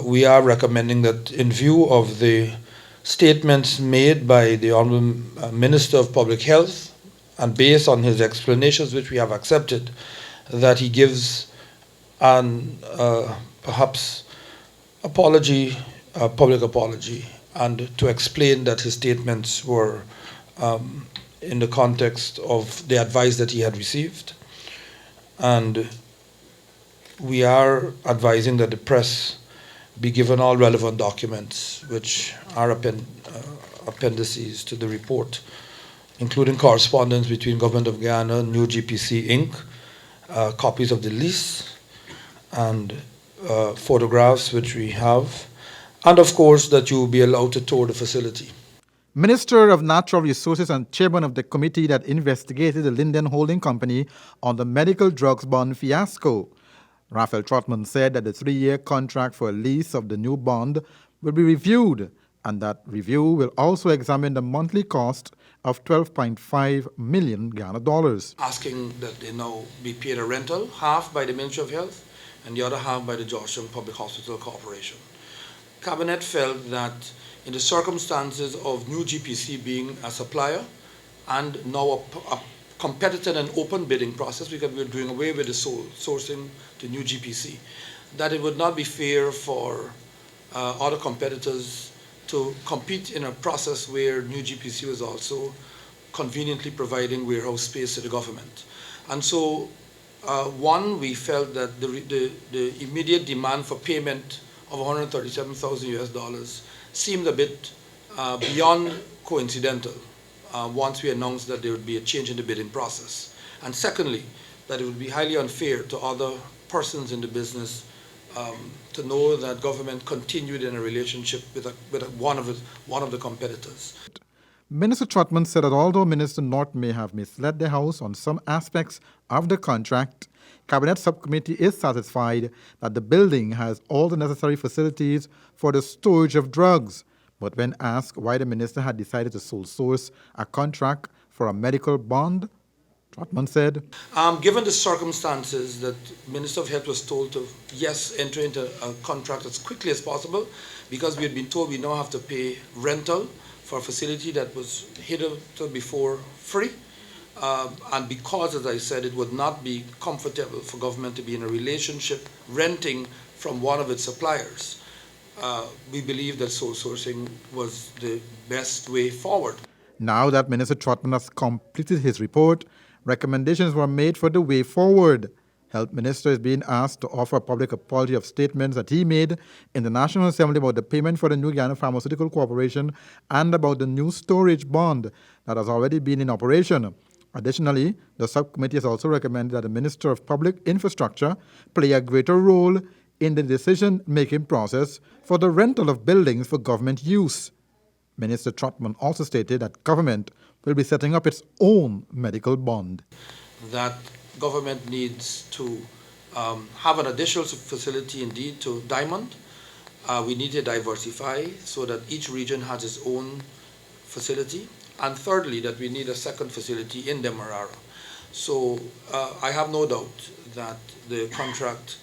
we are recommending that in view of the statements made by the Honourable Minister of Public Health and based on his explanations, which we have accepted, that he gives an perhaps apology, a public apology, and to explain that his statements were in the context of the advice that he had received. And we are advising that the press be given all relevant documents which are appendices to the report, including correspondence between Government of Guyana, New GPC Inc., copies of the lease, and photographs which we have, and of course that you will be allowed to tour the facility. Minister of Natural Resources and chairman of the committee that investigated the Linden Holding Company on the medical drugs bond fiasco, RAPHAEL TROTMAN, said that the 3-year contract for a lease of the new bond will be reviewed, and that review will also examine the monthly cost of $12.5 million Ghana dollars. Asking that they now be paid a rental, half by the Ministry of Health and the other half by the Georgetown Public Hospital Corporation. Cabinet felt that in the circumstances of New GPC being a supplier and now a competitive and open bidding process, because we're doing away with the sourcing to New GPC, that it would not be fair for other competitors to compete in a process where New GPC was also conveniently providing warehouse space to the government. And so, one, we felt that the immediate demand for payment of $137,000 seemed a bit beyond coincidental once we announced that there would be a change in the bidding process. And secondly, that it would be highly unfair to other persons in the business to know that government continued in a relationship with one of the competitors. Minister Trotman said that although Minister North may have misled the House on some aspects of the contract, Cabinet Subcommittee is satisfied that the building has all the necessary facilities for the storage of drugs. But when asked why the minister had decided to sole source a contract for a medical bond, Trotman said, given the circumstances that Minister of Health was told to, yes, enter into a contract as quickly as possible, because we had been told we now have to pay rental for a facility that was hitherto before free, and because, as I said, it would not be comfortable for government to be in a relationship renting from one of its suppliers, we believe that sole sourcing was the best way forward. Now that Minister Trotman has completed his report, recommendations were made for the way forward. Health Minister is being asked to offer a public apology of statements that he made in the National Assembly about the payment for the New Guyana Pharmaceutical Corporation and about the new storage bond that has already been in operation. Additionally, the subcommittee has also recommended that the Minister of Public Infrastructure play a greater role in the decision-making process for the rental of buildings for government use. Minister Trotman also stated that government will be setting up its own medical bond. That government needs to have an additional facility indeed to Diamond. We need to diversify so that each region has its own facility. And thirdly, that we need a second facility in Demerara. So I have no doubt that the contract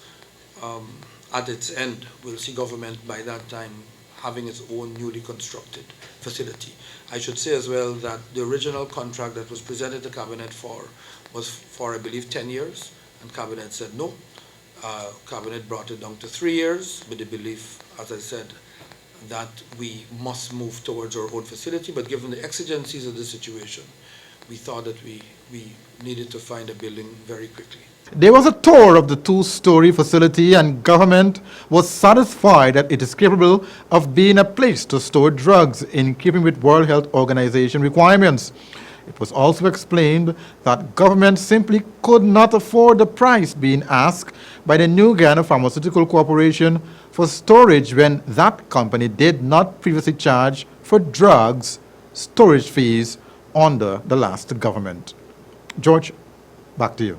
at its end will see government by that time having its own newly constructed facility. I should say as well that the original contract that was presented to Cabinet was for, I believe, 10 years, and Cabinet said no. Cabinet brought it down to 3 years with the belief, as I said, that we must move towards our own facility, but given the exigencies of the situation, we thought that we needed to find a building very quickly. There was a tour of the 2-story facility, and government was satisfied that it is capable of being a place to store drugs in keeping with World Health Organization requirements. It was also explained that government simply could not afford the price being asked by the New Guyana Pharmaceutical Corporation for storage when that company did not previously charge for drugs storage fees under the last government. George, back to you.